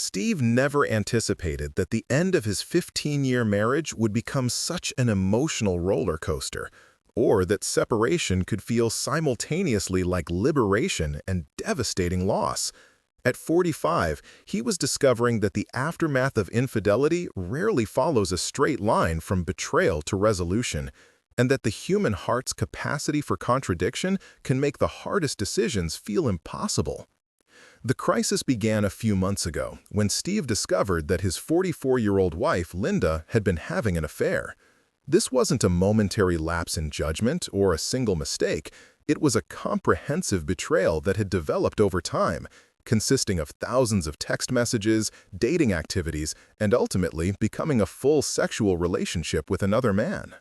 Steve never anticipated that the end of his 15-year marriage would become such an emotional roller coaster, or that separation could feel simultaneously like liberation and devastating loss. At 45, he was discovering that the aftermath of infidelity rarely follows a straight line from betrayal to resolution, and that the human heart's capacity for contradiction can make the hardest decisions feel impossible. The crisis began a few months ago when Steve discovered that his 44-year-old wife, Linda, had been having an affair. This wasn't a momentary lapse in judgment or a single mistake. It was a comprehensive betrayal that had developed over time, consisting of thousands of text messages, dating activities, and ultimately becoming a full sexual relationship with another man.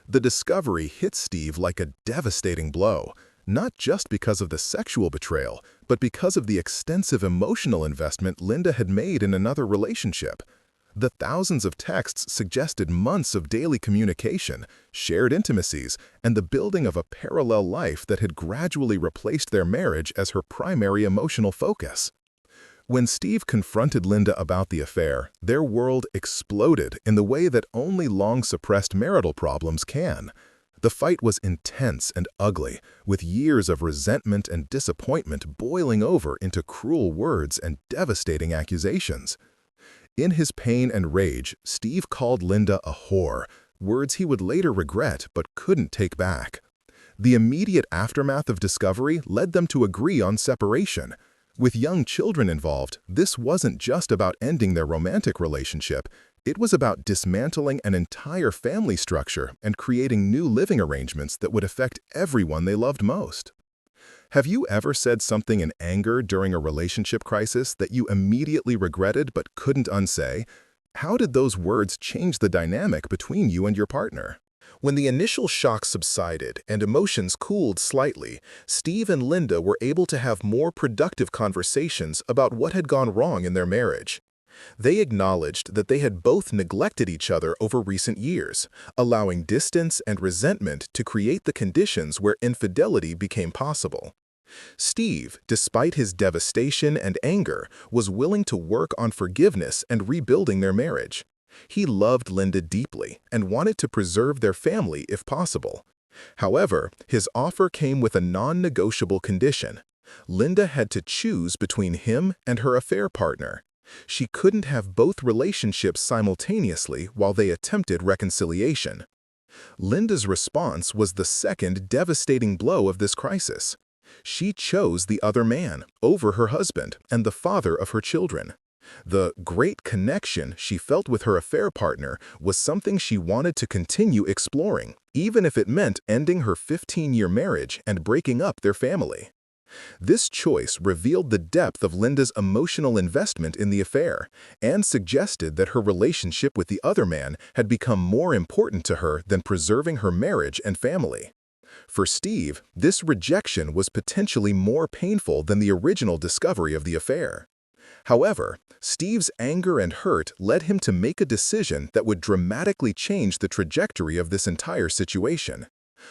The discovery hit Steve like a devastating blow, not just because of the sexual betrayal, but because of the extensive emotional investment Linda had made in another relationship. The thousands of texts suggested months of daily communication, shared intimacies, and the building of a parallel life that had gradually replaced their marriage as her primary emotional focus. When Steve confronted Linda about the affair, their world exploded in the way that only long-suppressed marital problems can. The fight was intense and ugly, with years of resentment and disappointment boiling over into cruel words and devastating accusations. In his pain and rage, Steve called Linda a whore, words he would later regret but couldn't take back. The immediate aftermath of discovery led them to agree on separation. With young children involved, this wasn't just about ending their romantic relationship. It was about dismantling an entire family structure and creating new living arrangements that would affect everyone they loved most. Have you ever said something in anger during a relationship crisis that you immediately regretted but couldn't unsay? How did those words change the dynamic between you and your partner? When the initial shock subsided and emotions cooled slightly, Steve and Linda were able to have more productive conversations about what had gone wrong in their marriage. They acknowledged that they had both neglected each other over recent years, allowing distance and resentment to create the conditions where infidelity became possible. Steve, despite his devastation and anger, was willing to work on forgiveness and rebuilding their marriage. He loved Linda deeply and wanted to preserve their family if possible. However, his offer came with a non-negotiable condition. Linda had to choose between him and her affair partner. She couldn't have both relationships simultaneously while they attempted reconciliation. Linda's response was the second devastating blow of this crisis. She chose the other man over her husband and the father of her children. The great connection she felt with her affair partner was something she wanted to continue exploring, even if it meant ending her 15-year marriage and breaking up their family. This choice revealed the depth of Linda's emotional investment in the affair and suggested that her relationship with the other man had become more important to her than preserving her marriage and family. For Steve, this rejection was potentially more painful than the original discovery of the affair. However, Steve's anger and hurt led him to make a decision that would dramatically change the trajectory of this entire situation.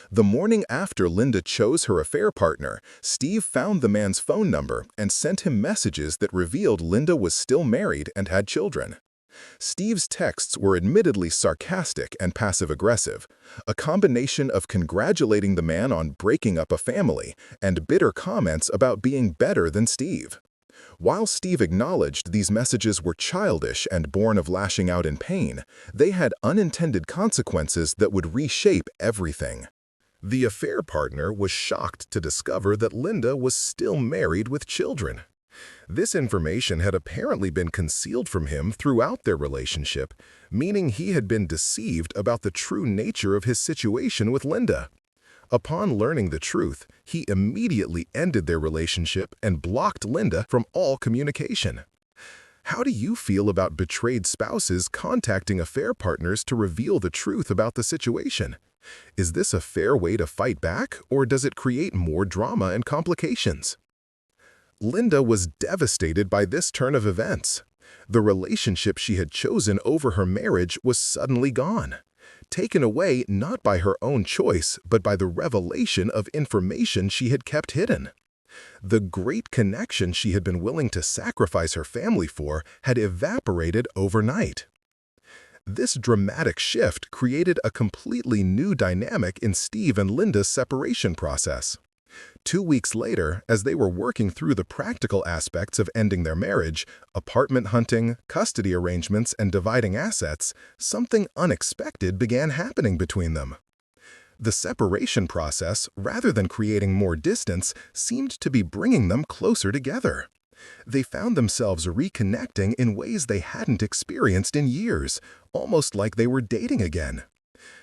The morning after Linda chose her affair partner, Steve found the man's phone number and sent him messages that revealed Linda was still married and had children. Steve's texts were admittedly sarcastic and passive-aggressive, a combination of congratulating the man on breaking up a family and bitter comments about being better than Steve. While Steve acknowledged these messages were childish and born of lashing out in pain, they had unintended consequences that would reshape everything. The affair partner was shocked to discover that Linda was still married with children. This information had apparently been concealed from him throughout their relationship, meaning he had been deceived about the true nature of his situation with Linda. Upon learning the truth, he immediately ended their relationship and blocked Linda from all communication. How do you feel about betrayed spouses contacting affair partners to reveal the truth about the situation? Is this a fair way to fight back, or does it create more drama and complications? Linda was devastated by this turn of events. The relationship she had chosen over her marriage was suddenly gone, taken away not by her own choice, but by the revelation of information she had kept hidden. The great connection she had been willing to sacrifice her family for had evaporated overnight. This dramatic shift created a completely new dynamic in Steve and Linda's separation process. 2 weeks later, as they were working through the practical aspects of ending their marriage, apartment hunting, custody arrangements, and dividing assets, something unexpected began happening between them. The separation process, rather than creating more distance, seemed to be bringing them closer together. They found themselves reconnecting in ways they hadn't experienced in years, almost like they were dating again.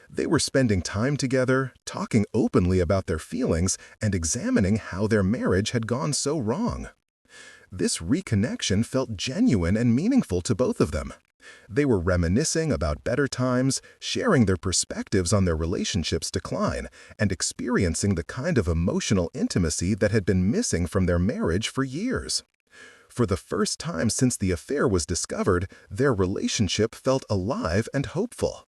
They were spending time together, talking openly about their feelings, and examining how their marriage had gone so wrong. This reconnection felt genuine and meaningful to both of them. They were reminiscing about better times, sharing their perspectives on their relationship's decline, and experiencing the kind of emotional intimacy that had been missing from their marriage for years. For the first time since the affair was discovered, their relationship felt alive and hopeful.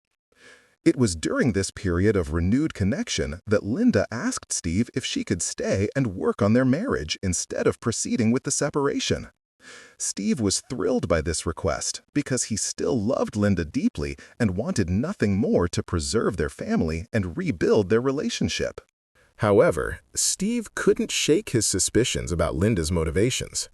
It was during this period of renewed connection that Linda asked Steve if she could stay and work on their marriage instead of proceeding with the separation. Steve was thrilled by this request because he still loved Linda deeply and wanted nothing more to preserve their family and rebuild their relationship. However, Steve couldn't shake his suspicions about Linda's motivations.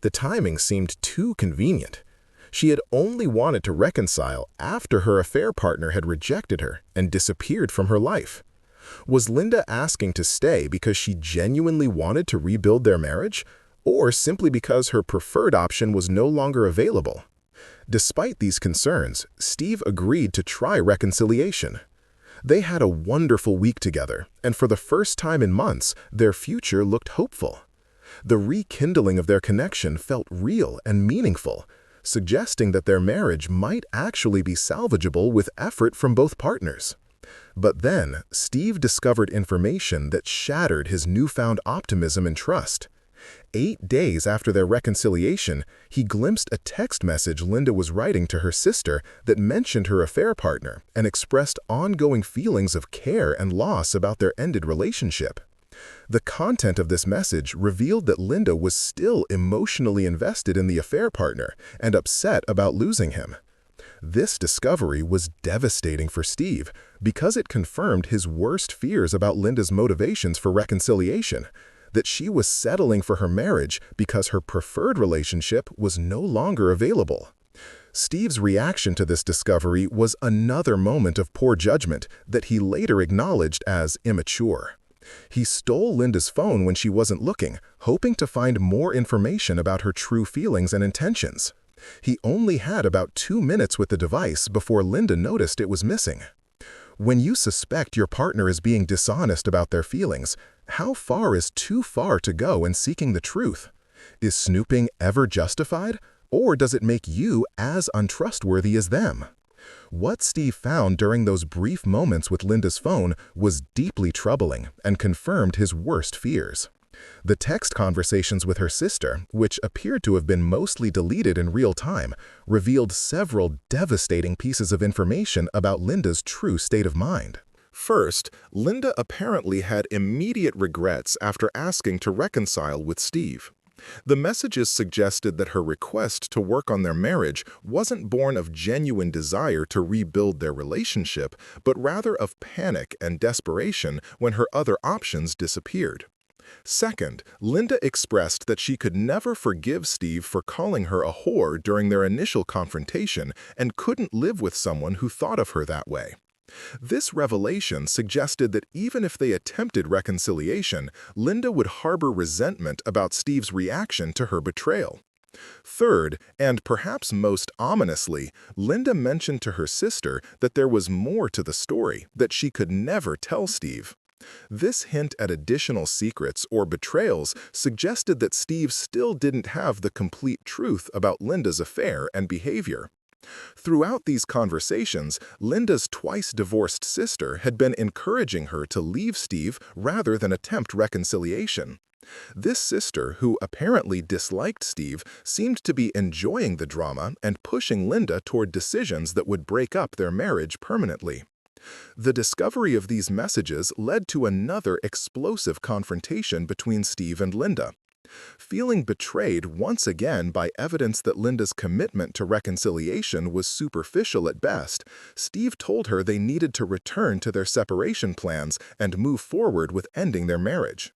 The timing seemed too convenient. She had only wanted to reconcile after her affair partner had rejected her and disappeared from her life. Was Linda asking to stay because she genuinely wanted to rebuild their marriage, or simply because her preferred option was no longer available? Despite these concerns, Steve agreed to try reconciliation. They had a wonderful week together, and for the first time in months, their future looked hopeful. The rekindling of their connection felt real and meaningful, suggesting that their marriage might actually be salvageable with effort from both partners. But then, Steve discovered information that shattered his newfound optimism and trust. 8 days after their reconciliation, he glimpsed a text message Linda was writing to her sister that mentioned her affair partner and expressed ongoing feelings of care and loss about their ended relationship. The content of this message revealed that Linda was still emotionally invested in the affair partner and upset about losing him. This discovery was devastating for Steve because it confirmed his worst fears about Linda's motivations for reconciliation, that she was settling for her marriage because her preferred relationship was no longer available. Steve's reaction to this discovery was another moment of poor judgment that he later acknowledged as immature. He stole Linda's phone when she wasn't looking, hoping to find more information about her true feelings and intentions. He only had about 2 minutes with the device before Linda noticed it was missing. When you suspect your partner is being dishonest about their feelings, how far is too far to go in seeking the truth? Is snooping ever justified, or does it make you as untrustworthy as them? What Steve found during those brief moments with Linda's phone was deeply troubling and confirmed his worst fears. The text conversations with her sister, which appeared to have been mostly deleted in real time, revealed several devastating pieces of information about Linda's true state of mind. First, Linda apparently had immediate regrets after asking to reconcile with Steve. The messages suggested that her request to work on their marriage wasn't born of genuine desire to rebuild their relationship, but rather of panic and desperation when her other options disappeared. Second, Linda expressed that she could never forgive Steve for calling her a whore during their initial confrontation and couldn't live with someone who thought of her that way. This revelation suggested that even if they attempted reconciliation, Linda would harbor resentment about Steve's reaction to her betrayal. Third, and perhaps most ominously, Linda mentioned to her sister that there was more to the story that she could never tell Steve. This hint at additional secrets or betrayals suggested that Steve still didn't have the complete truth about Linda's affair and behavior. Throughout these conversations, Linda's twice-divorced sister had been encouraging her to leave Steve rather than attempt reconciliation. This sister, who apparently disliked Steve, seemed to be enjoying the drama and pushing Linda toward decisions that would break up their marriage permanently. The discovery of these messages led to another explosive confrontation between Steve and Linda. Feeling betrayed once again by evidence that Linda's commitment to reconciliation was superficial at best, Steve told her they needed to return to their separation plans and move forward with ending their marriage.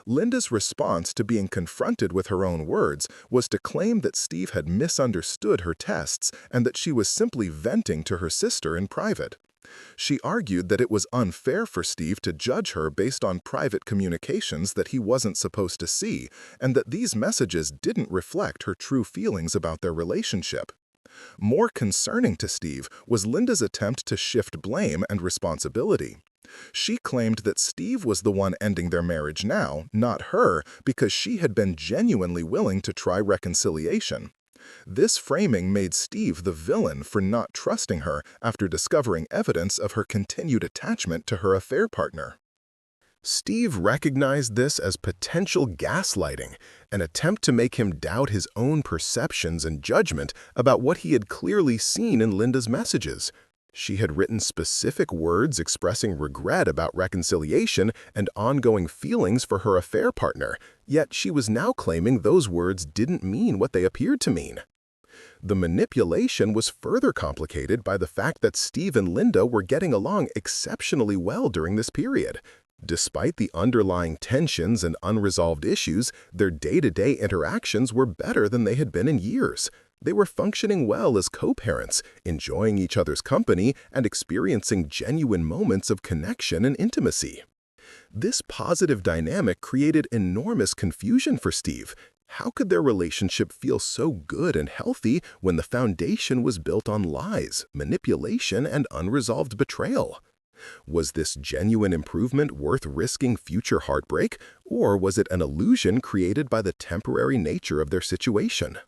Linda's response to being confronted with her own words was to claim that Steve had misunderstood her tests and that she was simply venting to her sister in private. She argued that it was unfair for Steve to judge her based on private communications that he wasn't supposed to see, and that these messages didn't reflect her true feelings about their relationship. More concerning to Steve was Linda's attempt to shift blame and responsibility. She claimed that Steve was the one ending their marriage now, not her, because she had been genuinely willing to try reconciliation. This framing made Steve the villain for not trusting her after discovering evidence of her continued attachment to her affair partner. Steve recognized this as potential gaslighting, an attempt to make him doubt his own perceptions and judgment about what he had clearly seen in Linda's messages. She had written specific words expressing regret about reconciliation and ongoing feelings for her affair partner, yet she was now claiming those words didn't mean what they appeared to mean. The manipulation was further complicated by the fact that Steve and Linda were getting along exceptionally well during this period. Despite the underlying tensions and unresolved issues, their day-to-day interactions were better than they had been in years. They were functioning well as co-parents, enjoying each other's company and experiencing genuine moments of connection and intimacy. This positive dynamic created enormous confusion for Steve. How could their relationship feel so good and healthy when the foundation was built on lies, manipulation, and unresolved betrayal? Was this genuine improvement worth risking future heartbreak, or was it an illusion created by the temporary nature of their situation?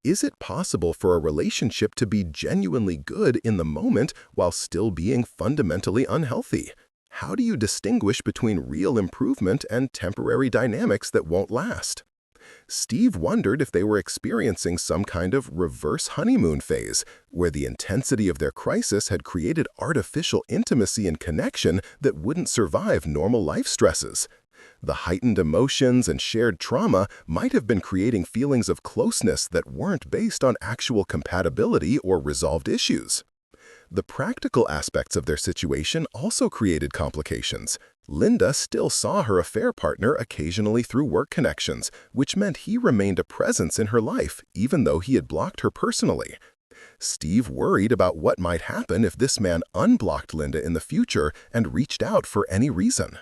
Is it possible for a relationship to be genuinely good in the moment while still being fundamentally unhealthy? How do you distinguish between real improvement and temporary dynamics that won't last? Steve wondered if they were experiencing some kind of reverse honeymoon phase, where the intensity of their crisis had created artificial intimacy and connection that wouldn't survive normal life stresses. The heightened emotions and shared trauma might have been creating feelings of closeness that weren't based on actual compatibility or resolved issues. The practical aspects of their situation also created complications. Linda still saw her affair partner occasionally through work connections, which meant he remained a presence in her life, even though he had blocked her personally. Steve worried about what might happen if this man unblocked Linda in the future and reached out for any reason.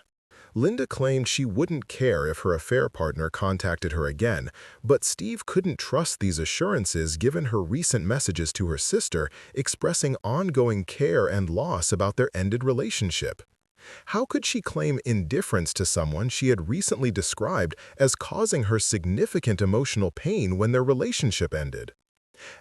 Linda claimed she wouldn't care if her affair partner contacted her again, but Steve couldn't trust these assurances given her recent messages to her sister expressing ongoing care and loss about their ended relationship. How could she claim indifference to someone she had recently described as causing her significant emotional pain when their relationship ended?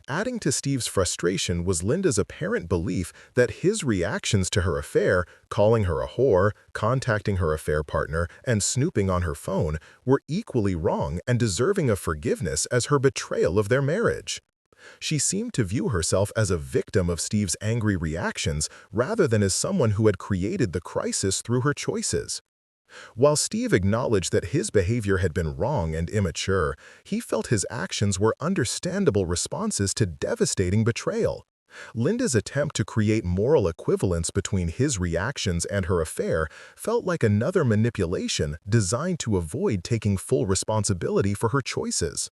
Adding to Steve's frustration was Linda's apparent belief that his reactions to her affair, calling her a whore, contacting her affair partner, and snooping on her phone, were equally wrong and deserving of forgiveness as her betrayal of their marriage. She seemed to view herself as a victim of Steve's angry reactions rather than as someone who had created the crisis through her choices. While Steve acknowledged that his behavior had been wrong and immature, he felt his actions were understandable responses to devastating betrayal. Linda's attempt to create moral equivalence between his reactions and her affair felt like another manipulation designed to avoid taking full responsibility for her choices.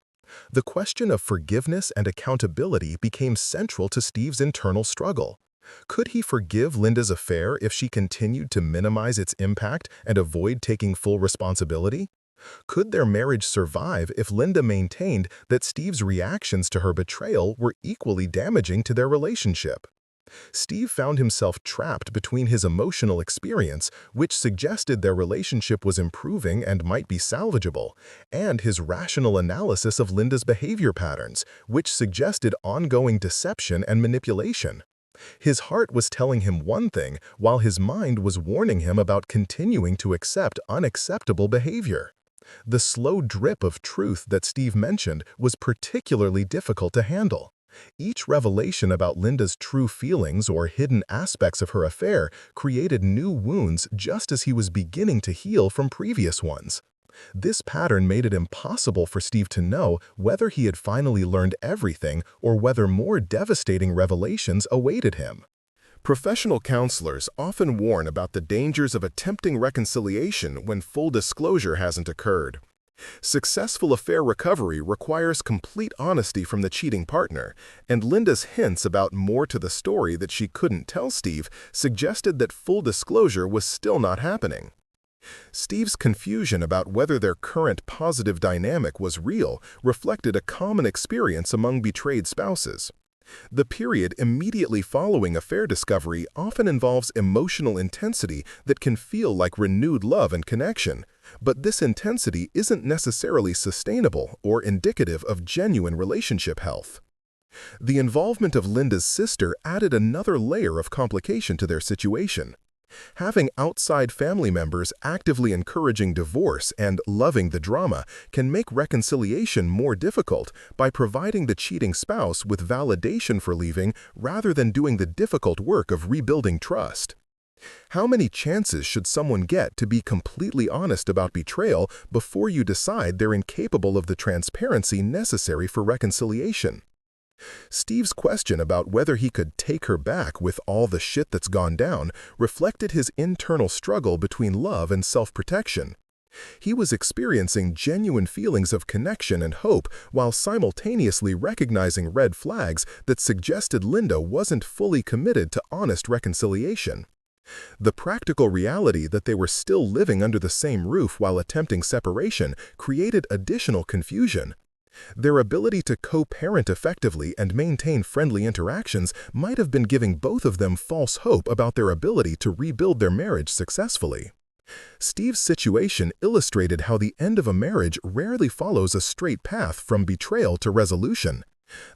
The question of forgiveness and accountability became central to Steve's internal struggle. Could he forgive Linda's affair if she continued to minimize its impact and avoid taking full responsibility? Could their marriage survive if Linda maintained that Steve's reactions to her betrayal were equally damaging to their relationship? Steve found himself trapped between his emotional experience, which suggested their relationship was improving and might be salvageable, and his rational analysis of Linda's behavior patterns, which suggested ongoing deception and manipulation. His heart was telling him one thing, while his mind was warning him about continuing to accept unacceptable behavior. The slow drip of truth that Steve mentioned was particularly difficult to handle. Each revelation about Linda's true feelings or hidden aspects of her affair created new wounds just as he was beginning to heal from previous ones. This pattern made it impossible for Steve to know whether he had finally learned everything or whether more devastating revelations awaited him. Professional counselors often warn about the dangers of attempting reconciliation when full disclosure hasn't occurred. Successful affair recovery requires complete honesty from the cheating partner, and Linda's hints about more to the story that she couldn't tell Steve suggested that full disclosure was still not happening. Steve's confusion about whether their current positive dynamic was real reflected a common experience among betrayed spouses. The period immediately following affair discovery often involves emotional intensity that can feel like renewed love and connection, but this intensity isn't necessarily sustainable or indicative of genuine relationship health. The involvement of Linda's sister added another layer of complication to their situation. Having outside family members actively encouraging divorce and loving the drama can make reconciliation more difficult by providing the cheating spouse with validation for leaving rather than doing the difficult work of rebuilding trust. How many chances should someone get to be completely honest about betrayal before you decide they're incapable of the transparency necessary for reconciliation? Steve's question about whether he could take her back with all the shit that's gone down reflected his internal struggle between love and self-protection. He was experiencing genuine feelings of connection and hope while simultaneously recognizing red flags that suggested Linda wasn't fully committed to honest reconciliation. The practical reality that they were still living under the same roof while attempting separation created additional confusion. Their ability to co-parent effectively and maintain friendly interactions might have been giving both of them false hope about their ability to rebuild their marriage successfully. Steve's situation illustrated how the end of a marriage rarely follows a straight path from betrayal to resolution.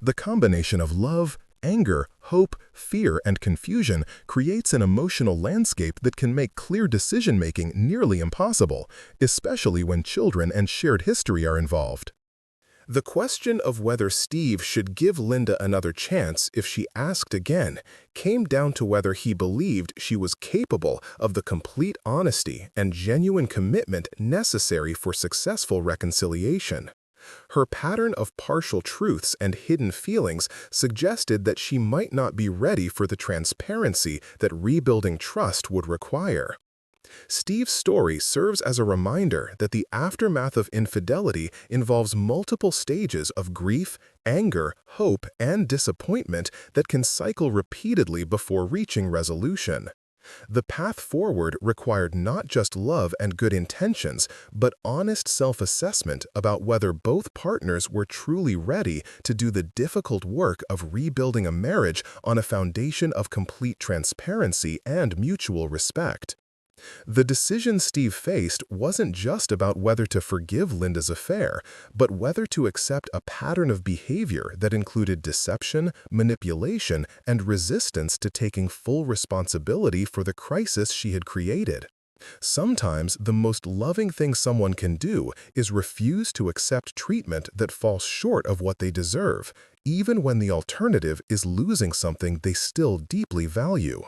The combination of love, anger, hope, fear, and confusion creates an emotional landscape that can make clear decision-making nearly impossible, especially when children and shared history are involved. The question of whether Steve should give Linda another chance if she asked again came down to whether he believed she was capable of the complete honesty and genuine commitment necessary for successful reconciliation. Her pattern of partial truths and hidden feelings suggested that she might not be ready for the transparency that rebuilding trust would require. Steve's story serves as a reminder that the aftermath of infidelity involves multiple stages of grief, anger, hope, and disappointment that can cycle repeatedly before reaching resolution. The path forward required not just love and good intentions, but honest self-assessment about whether both partners were truly ready to do the difficult work of rebuilding a marriage on a foundation of complete transparency and mutual respect. The decision Steve faced wasn't just about whether to forgive Linda's affair, but whether to accept a pattern of behavior that included deception, manipulation, and resistance to taking full responsibility for the crisis she had created. Sometimes the most loving thing someone can do is refuse to accept treatment that falls short of what they deserve, even when the alternative is losing something they still deeply value.